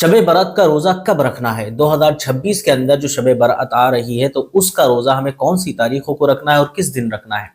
شب برأت کا روزہ کب رکھنا ہے؟ 2026 کے اندر جو شب برأت آ رہی ہے تو اس کا روزہ ہمیں کون سی تاریخوں کو رکھنا ہے اور کس دن رکھنا ہے،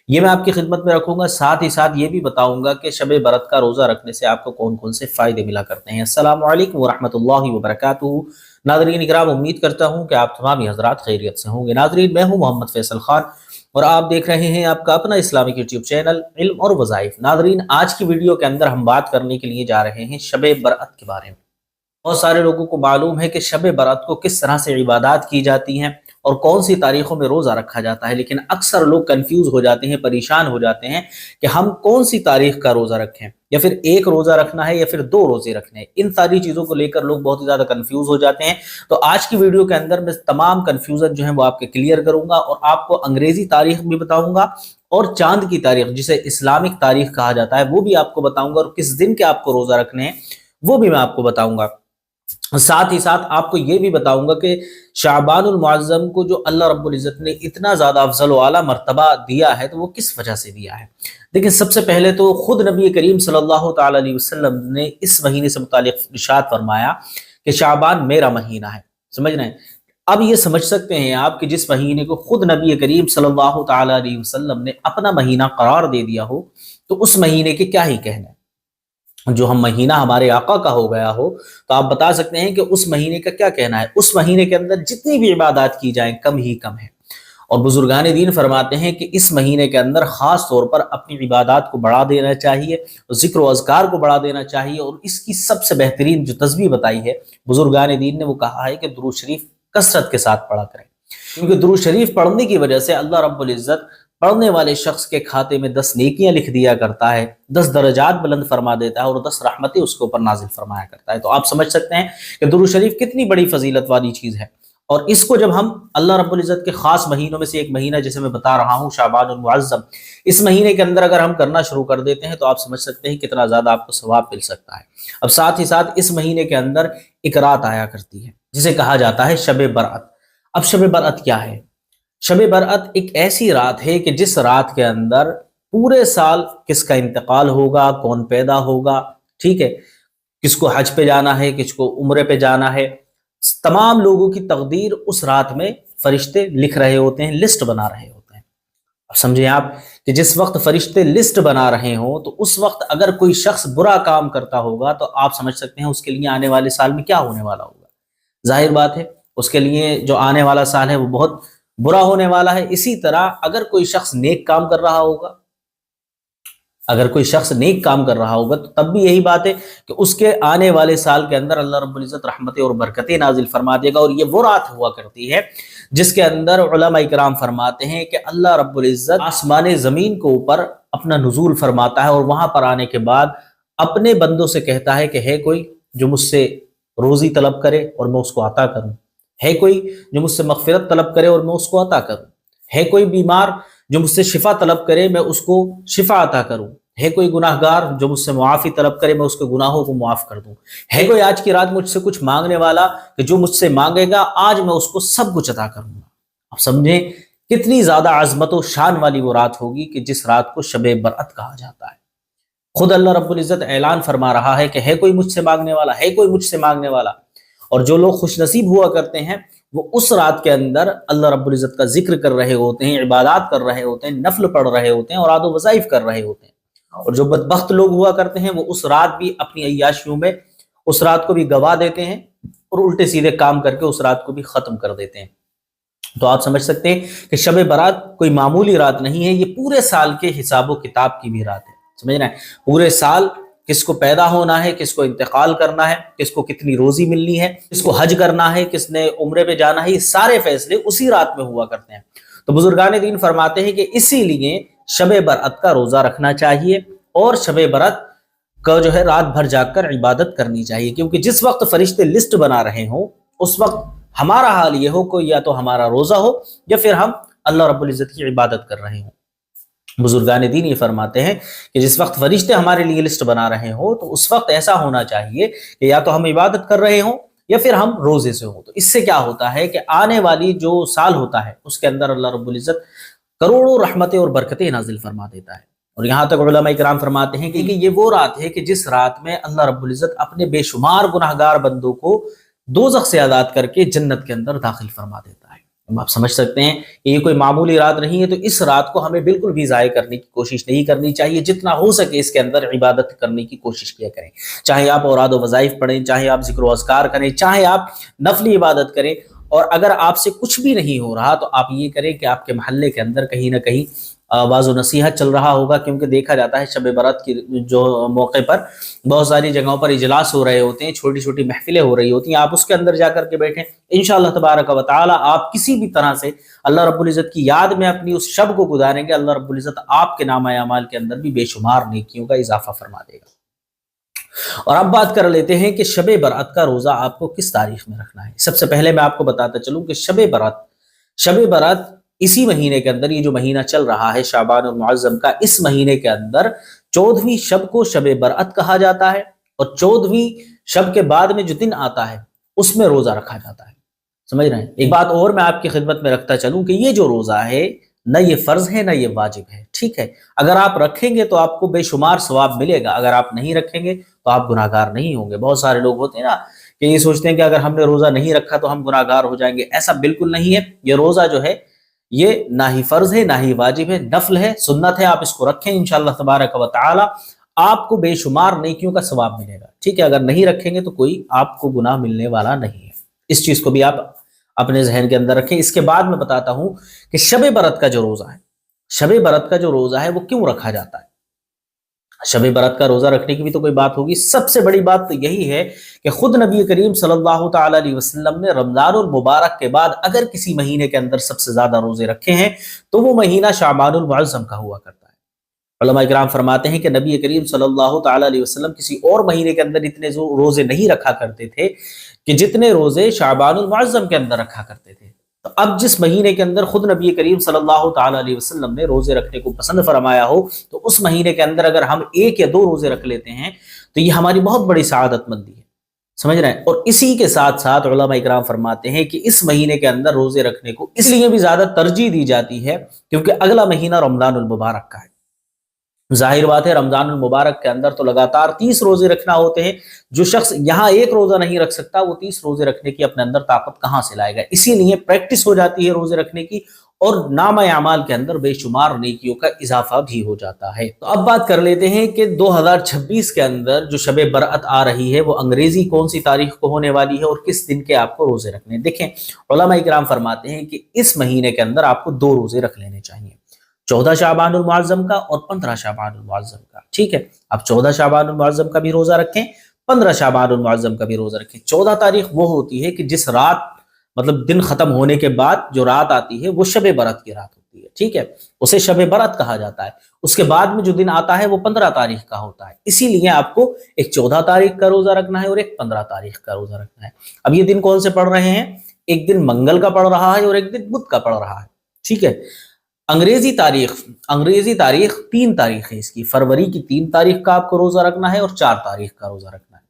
یہ میں آپ کی خدمت میں رکھوں گا۔ ساتھ ہی ساتھ یہ بھی بتاؤں گا کہ شب برأت کا روزہ رکھنے سے آپ کو کون کون سے فائدے ملا کرتے ہیں۔ السلام علیکم ورحمۃ اللہ وبرکاتہ۔ ناظرین اکرام، امید کرتا ہوں کہ آپ تمام حضرات خیریت سے ہوں گے۔ ناظرین، میں ہوں محمد فیصل خان اور آپ دیکھ رہے ہیں آپ کا اپنا اسلامک یوٹیوب چینل علم اور وظائف۔ ناظرین، آج کی ویڈیو کے اندر ہم بات کرنے کے لیے جا رہے ہیں شب برأت کے بارے میں۔ بہت سارے لوگوں کو معلوم ہے کہ شب برأت کو کس طرح سے عبادات کی جاتی ہیں اور کون سی تاریخوں میں روزہ رکھا جاتا ہے، لیکن اکثر لوگ کنفیوز ہو جاتے ہیں، پریشان ہو جاتے ہیں کہ ہم کون سی تاریخ کا روزہ رکھیں، یا پھر ایک روزہ رکھنا ہے یا پھر دو روزے رکھنے ہیں۔ ان ساری چیزوں کو لے کر لوگ بہت زیادہ کنفیوز ہو جاتے ہیں۔ تو آج کی ویڈیو کے اندر میں تمام کنفیوژن جو ہیں وہ آپ کے کلیئر کروں گا اور آپ کو انگریزی تاریخ بھی بتاؤں گا اور چاند کی تاریخ جسے اسلامک تاریخ کہا جاتا ہے وہ بھی آپ کو بتاؤں گا، اور کس دن کے آپ کو روزہ رکھنے ہیں وہ بھی میں آپ کو بتاؤں گا۔ ساتھ ہی ساتھ آپ کو یہ بھی بتاؤں گا کہ شعبان المعظم کو جو اللہ رب العزت نے اتنا زیادہ افضل و اعلیٰ مرتبہ دیا ہے تو وہ کس وجہ سے دیا ہے۔ لیکن سب سے پہلے تو خود نبی کریم صلی اللہ تعالی علیہ وسلم نے اس مہینے سے متعلق ارشاد فرمایا کہ شعبان میرا مہینہ ہے۔ سمجھ رہے ہیں؟ اب یہ سمجھ سکتے ہیں آپ کہ جس مہینے کو خود نبی کریم صلی اللہ تعالی علیہ وسلم نے اپنا مہینہ قرار دے دیا ہو تو اس مہینے کے کیا ہی کہنا ہے۔ جو ہم مہینہ ہمارے آقا کا ہو گیا ہو تو آپ بتا سکتے ہیں کہ اس مہینے کا کیا کہنا ہے۔ اس مہینے کے اندر جتنی بھی عبادات کی جائیں کم ہی کم ہے، اور بزرگان دین فرماتے ہیں کہ اس مہینے کے اندر خاص طور پر اپنی عبادات کو بڑھا دینا چاہیے، ذکر و اذکار کو بڑھا دینا چاہیے، اور اس کی سب سے بہترین جو تسبیح بتائی ہے بزرگان دین نے وہ کہا ہے کہ درود شریف کثرت کے ساتھ پڑھا کریں، کیونکہ درود شریف پڑھنے کی وجہ سے اللہ رب العزت پڑھنے والے شخص کے کھاتے میں 10 نیکیاں لکھ دیا کرتا ہے، 10 درجات بلند فرما دیتا ہے اور 10 رحمتیں اس کے اوپر نازل فرمایا کرتا ہے۔ تو آپ سمجھ سکتے ہیں کہ درود شریف کتنی بڑی فضیلت والی چیز ہے، اور اس کو جب ہم اللہ رب العزت کے خاص مہینوں میں سے ایک مہینہ جیسے میں بتا رہا ہوں شعبان المعظم، اس مہینے کے اندر اگر ہم کرنا شروع کر دیتے ہیں تو آپ سمجھ سکتے ہیں کتنا زیادہ آپ کو ثواب مل سکتا ہے۔ اب ساتھ ہی ساتھ اس مہینے کے اندر ایک رات آیا کرتی ہے جسے کہا جاتا ہے شب برأت۔ اب شب برأت کیا ہے؟ شب برأت ایک ایسی رات ہے کہ جس رات کے اندر پورے سال کس کا انتقال ہوگا، کون پیدا ہوگا، ٹھیک ہے، کس کو حج پہ جانا ہے، کس کو عمرے پہ جانا ہے، تمام لوگوں کی تقدیر اس رات میں فرشتے لکھ رہے ہوتے ہیں، لسٹ بنا رہے ہوتے ہیں۔ اب سمجھیں آپ کہ جس وقت فرشتے لسٹ بنا رہے ہوں تو اس وقت اگر کوئی شخص برا کام کرتا ہوگا تو آپ سمجھ سکتے ہیں اس کے لیے آنے والے سال میں کیا ہونے والا ہوگا۔ ظاہر بات ہے اس کے لیے جو آنے والا سال ہے وہ بہت برا ہونے والا ہے۔ اسی طرح اگر کوئی شخص نیک کام کر رہا ہوگا، تو تب بھی یہی بات ہے کہ اس کے آنے والے سال کے اندر اللہ رب العزت رحمتیں اور برکتیں نازل فرما دے گا۔ اور یہ وہ رات ہوا کرتی ہے جس کے اندر علماء کرام فرماتے ہیں کہ اللہ رب العزت آسمان زمین کو اوپر اپنا نزول فرماتا ہے اور وہاں پر آنے کے بعد اپنے بندوں سے کہتا ہے کہ ہے کوئی جو مجھ سے روزی طلب کرے اور میں اس کو عطا کروں، ہے کوئی جو مجھ سے مغفرت طلب کرے اور میں اس کو عطا کروں، ہے کوئی بیمار جو مجھ سے شفا طلب کرے میں اس کو شفا عطا کروں، ہے کوئی گناہ گار جو مجھ سے معافی طلب کرے میں اس کے گناہوں کو معاف کر دوں، ہے کوئی آج کی رات مجھ سے کچھ مانگنے والا کہ جو مجھ سے مانگے گا آج میں اس کو سب کچھ عطا کروں گا۔ آپ سمجھیں کتنی زیادہ عظمت و شان والی وہ رات ہوگی کہ جس رات کو شب برأت کہا جاتا ہے۔ خود اللہ رب العزت اعلان فرما رہا ہے کہ ہے کوئی مجھ سے مانگنے والا، ہے کوئی مجھ سے مانگنے والا۔ اور جو لوگ خوش نصیب ہوا کرتے ہیں وہ اس رات کے اندر اللہ رب العزت کا ذکر کر رہے ہوتے ہیں، عبادات کر رہے ہوتے ہیں، نفل پڑھ رہے ہوتے ہیں اور عاد و وظائف کر رہے ہوتے ہیں۔ اور جو بدبخت لوگ ہوا کرتے ہیں وہ اس رات بھی اپنی عیاشیوں میں اس رات کو بھی گوا دیتے ہیں اور الٹے سیدھے کام کر کے اس رات کو بھی ختم کر دیتے ہیں۔ تو آپ سمجھ سکتے ہیں کہ شب برات کوئی معمولی رات نہیں ہے، یہ پورے سال کے حساب و کتاب کی بھی رات ہے۔ سمجھ رہے ہیں؟ پورے سال کس کو پیدا ہونا ہے، کس کو انتقال کرنا ہے، کس کو کتنی روزی ملنی ہے، کس کو حج کرنا ہے، کس نے عمرے پہ جانا ہے، یہ سارے فیصلے اسی رات میں ہوا کرتے ہیں۔ تو بزرگان دین فرماتے ہیں کہ اسی لیے شب برأت کا روزہ رکھنا چاہیے اور شب برأت کا جو ہے رات بھر جاگ کر عبادت کرنی چاہیے، کیونکہ جس وقت فرشتے لسٹ بنا رہے ہوں اس وقت ہمارا حال یہ ہو کہ یا تو ہمارا روزہ ہو یا پھر ہم اللہ رب العزت کی عبادت کر رہے ہوں۔ بزرگان دین یہ فرماتے ہیں کہ جس وقت فرشتے ہمارے لیے لسٹ بنا رہے ہوں تو اس وقت ایسا ہونا چاہیے کہ یا تو ہم عبادت کر رہے ہوں یا پھر ہم روزے سے ہوں۔ تو اس سے کیا ہوتا ہے کہ آنے والی جو سال ہوتا ہے اس کے اندر اللہ رب العزت کروڑوں رحمتیں اور برکتیں نازل فرما دیتا ہے۔ اور یہاں تک علماء کرام فرماتے ہیں کہ یہ وہ رات ہے کہ جس رات میں اللہ رب العزت اپنے بے شمار گناہگار بندوں کو دوزخ سے آزاد کر کے جنت کے اندر داخل فرما دیتا ہے۔ آپ سمجھ سکتے ہیں کہ یہ کوئی معمولی رات نہیں ہے، تو اس رات کو ہمیں بالکل بھی ضائع کرنے کی کوشش نہیں کرنی چاہیے، جتنا ہو سکے اس کے اندر عبادت کرنے کی کوشش کیا کریں، چاہے آپ اوراد و وظائف پڑھیں، چاہے آپ ذکر و اذکار کریں، چاہے آپ نفلی عبادت کریں، اور اگر آپ سے کچھ بھی نہیں ہو رہا تو آپ یہ کریں کہ آپ کے محلے کے اندر کہیں نہ کہیں واعظ و نصیحت چل رہا ہوگا، کیونکہ دیکھا جاتا ہے شب برات کی جو موقع پر بہت ساری جگہوں پر اجلاس ہو رہے ہوتے ہیں، چھوٹی چھوٹی محفلیں ہو رہی ہوتی ہیں، آپ اس کے اندر جا کر کے بیٹھیں، انشاءاللہ تبارک و تعالی آپ کسی بھی طرح سے اللہ رب العزت کی یاد میں اپنی اس شب کو گزاریں گے، اللہ رب العزت آپ کے نامہ اعمال کے اندر بھی بے شمار نیکیوں کا اضافہ فرما دے گا۔ اور اب بات کر لیتے ہیں کہ شب برات کا روزہ آپ کو کس تاریخ میں رکھنا ہے۔ سب سے پہلے میں آپ کو بتاتا چلوں کہ شب برات اسی مہینے کے اندر، یہ جو مہینہ چل رہا ہے شعبان المعظم کا، اس مہینے کے اندر 14ویں شب کو شب برات کہا جاتا ہے، اور 14ویں شب کے بعد میں جو دن آتا ہے اس میں روزہ رکھا جاتا ہے۔ سمجھ رہے ہیں؟ ایک بات اور میں آپ کی خدمت میں رکھتا چلوں کہ یہ جو روزہ ہے نہ یہ فرض ہے نہ یہ واجب ہے، ٹھیک ہے؟ اگر آپ رکھیں گے تو آپ کو بے شمار ثواب ملے گا، اگر آپ نہیں رکھیں گے تو آپ گناہگار نہیں ہوں گے۔ بہت سارے لوگ ہوتے ہیں نا کہ یہ سوچتے ہیں کہ اگر ہم نے روزہ نہیں رکھا تو ہم گناہگار ہو جائیں گے، ایسا بالکل نہیں ہے۔ یہ روزہ جو ہے یہ نہ ہی فرض ہے نہ ہی واجب ہے، نفل ہے، سنت ہے، آپ اس کو رکھیں، انشاءاللہ تبارک و تعالی آپ کو بے شمار نیکیوں کا ثواب ملے گا، ٹھیک ہے؟ اگر نہیں رکھیں گے تو کوئی آپ کو گناہ ملنے والا نہیں ہے، اس چیز کو بھی آپ اپنے ذہن کے اندر رکھیں۔ اس کے بعد میں بتاتا ہوں کہ شب برات کا جو روزہ ہے، شب برات کا جو روزہ ہے وہ کیوں رکھا جاتا ہے۔ شب برات کا روزہ رکھنے کی بھی تو کوئی بات ہوگی۔ سب سے بڑی بات تو یہی ہے کہ خود نبی کریم صلی اللہ تعالی علیہ وسلم نے رمضان المبارک کے بعد اگر کسی مہینے کے اندر سب سے زیادہ روزے رکھے ہیں تو وہ مہینہ شعبان المعظم کا ہوا کرتا ہے۔ علماء کرام فرماتے ہیں کہ نبی کریم صلی اللہ تعالی علیہ وسلم کسی اور مہینے کے اندر اتنے روزے نہیں رکھا کرتے تھے کہ جتنے روزے شعبان المعظم کے اندر رکھا کرتے تھے۔ تو اب جس مہینے کے اندر خود نبی کریم صلی اللہ تعالی علیہ وسلم نے روزے رکھنے کو پسند فرمایا ہو، تو اس مہینے کے اندر اگر ہم 1 یا 2 روزے رکھ لیتے ہیں تو یہ ہماری بہت بڑی سعادت مندی ہے، سمجھ رہے ہیں؟ اور اسی کے ساتھ ساتھ علماء اکرام فرماتے ہیں کہ اس مہینے کے اندر روزے رکھنے کو اس لیے بھی زیادہ ترجیح دی جاتی ہے کیونکہ اگلا مہینہ رمضان المبارک کا ہے۔ ظاہر بات ہے رمضان المبارک کے اندر تو لگاتار 30 روزے رکھنا ہوتے ہیں، جو شخص یہاں 1 روزہ نہیں رکھ سکتا وہ 30 روزے رکھنے کی اپنے اندر طاقت کہاں سے لائے گا؟ اسی لیے پریکٹس ہو جاتی ہے روزے رکھنے کی، اور نامہ اعمال کے اندر بے شمار نیکیوں کا اضافہ بھی ہو جاتا ہے۔ تو اب بات کر لیتے ہیں کہ 2026 کے اندر جو شب برات آ رہی ہے وہ انگریزی کون سی تاریخ کو ہونے والی ہے اور کس دن کے آپ کو روزے رکھنے ہیں۔ دیکھیں علماء کرام فرماتے ہیں کہ اس مہینے کے اندر آپ کو 2 روزے رکھ لینے چاہیے، 14 شعبان المعظم کا اور 15 شعبان المعظم کا، ٹھیک ہے؟ آپ 14 شعبان المعظم کا بھی روزہ رکھیں، 15 شعبان المعظم کا بھی روزہ رکھیں۔ 14 تاریخ وہ ہوتی ہے کہ جس رات مطلب دن ختم ہونے کے بعد جو رات آتی ہے وہ شب برات کی رات ہوتی ہے، ٹھیک ہے؟ اسے شب برات کہا جاتا ہے۔ اس کے بعد میں جو دن آتا ہے وہ 15 تاریخ کا ہوتا ہے، اسی لیے آپ کو ایک 14 تاریخ کا روزہ رکھنا ہے اور ایک 15 تاریخ کا روزہ رکھنا ہے۔ اب یہ دن کون سے پڑ رہے ہیں؟ ایک دن منگل کا پڑ رہا ہے اور ایک دن بدھ کا پڑ رہا ہے، ٹھیک ہے؟ انگریزی تاریخ 3 تاریخ ہے اس کی، فروری کی 3 تاریخ کا آپ کو روزہ رکھنا ہے اور 4 تاریخ کا روزہ رکھنا ہے۔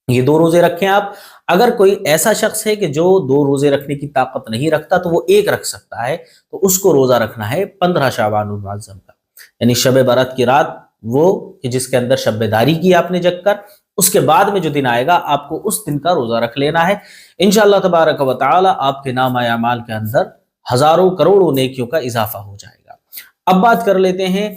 یہ 2 روزے رکھیں آپ۔ اگر کوئی ایسا شخص ہے کہ جو 2 روزے رکھنے کی طاقت نہیں رکھتا تو وہ 1 رکھ سکتا ہے، تو اس کو روزہ رکھنا ہے 15 شعبان المعظم کا، یعنی شب برات کی رات وہ کہ جس کے اندر شب بیداری کی آپ نے جگ کر، اس کے بعد میں جو دن آئے گا آپ کو اس دن کا روزہ رکھ لینا ہے۔ انشاءاللہ تبارک و تعالی آپ کے نامہ اعمال کے اندر ہزاروں کروڑوں نیکیوں کا اضافہ ہو جائے گا۔ اب بات کر لیتے ہیں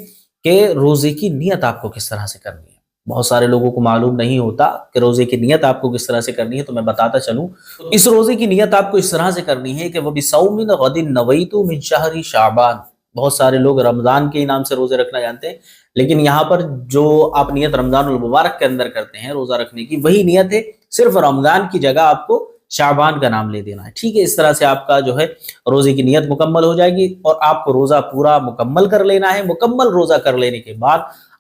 کہ روزے کی نیت آپ کو کس طرح سے کرنی ہے۔ بہت سارے لوگوں کو معلوم نہیں ہوتا کہ روزے کی نیت آپ کو کس طرح سے کرنی ہے، تو میں بتاتا چلوں۔ اس روزے کی نیت آپ کو اس طرح سے کرنی ہے کہ وَبِصَوْمٍ غَدٍ نَوَيْتُ مِنْ شَهْرِ شعبان۔ بہت سارے لوگ رمضان کے نام سے روزے رکھنا جانتے ہیں، لیکن یہاں پر جو آپ نیت رمضان المبارک کے اندر کرتے ہیں روزہ رکھنے کی، وہی نیت ہے، صرف رمضان کی جگہ آپ کو شعبان کا نام لے دینا ہے، ٹھیک ہے؟ اس طرح سے آپ کا جو ہے روزے کی نیت مکمل ہو جائے گی اور آپ کو روزہ پورا مکمل کر لینا ہے۔ مکمل روزہ کر لینے کے بعد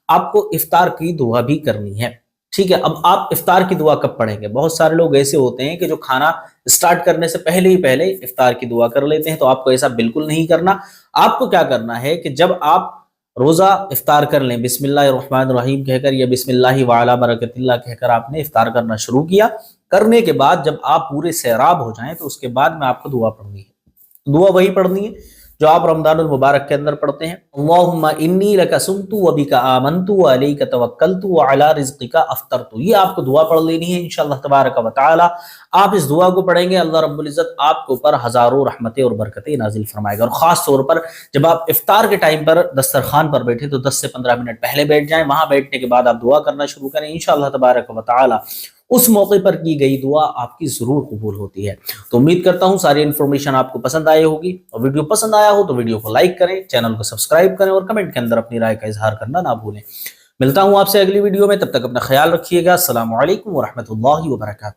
آپ کو افطار کی دعا بھی کرنی ہے، ٹھیک ہے؟ اب آپ افطار کی دعا کب پڑھیں گے؟ بہت سارے لوگ ایسے ہوتے ہیں کہ جو کھانا اسٹارٹ کرنے سے پہلے افطار کی دعا کر لیتے ہیں، تو آپ کو ایسا بالکل نہیں کرنا۔ آپ کو کیا کرنا ہے کہ جب آپ روزہ افطار کر لیں، بسم اللہ الرحمن الرحیم کہہ کر یا بسم اللہ وعلی برکت اللہ کہہ کر آپ نے افطار کرنا شروع کیا، کرنے کے بعد جب آپ پورے سیراب ہو جائیں تو اس کے بعد میں آپ کو دعا پڑھنی ہے۔ دعا وہی پڑھنی ہے جو آپ رمضان المبارک کے اندر پڑھتے ہیں، اللہم انی لک صمت و بک آمنت و علیک توکلت و علی رزقک افطرت، یہ آپ کو دعا پڑھ لینی ہے انشاءاللہ تبارک و تعالی۔ آپ اس دعا کو پڑھیں گے، اللہ رب العزت آپ کے اوپر ہزاروں رحمتیں اور برکتیں نازل فرمائے گا۔ اور خاص طور پر جب آپ افطار کے ٹائم پر دسترخوان پر بیٹھے تو 10 سے 15 منٹ پہلے بیٹھ جائیں، وہاں بیٹھنے کے بعد آپ دعا کرنا شروع کریں، انشاءاللہ تبارک و تعالی اس موقع پر کی گئی دعا آپ کی ضرور قبول ہوتی ہے۔ تو امید کرتا ہوں ساری انفارمیشن آپ کو پسند آئی ہوگی، اور ویڈیو پسند آیا ہو تو ویڈیو کو لائک کریں، چینل کو سبسکرائب کریں، اور کمنٹ کے اندر اپنی رائے کا اظہار کرنا نہ بھولیں۔ ملتا ہوں آپ سے اگلی ویڈیو میں، تب تک اپنا خیال رکھیے گا۔ السلام علیکم ورحمۃ اللہ وبرکاتہ۔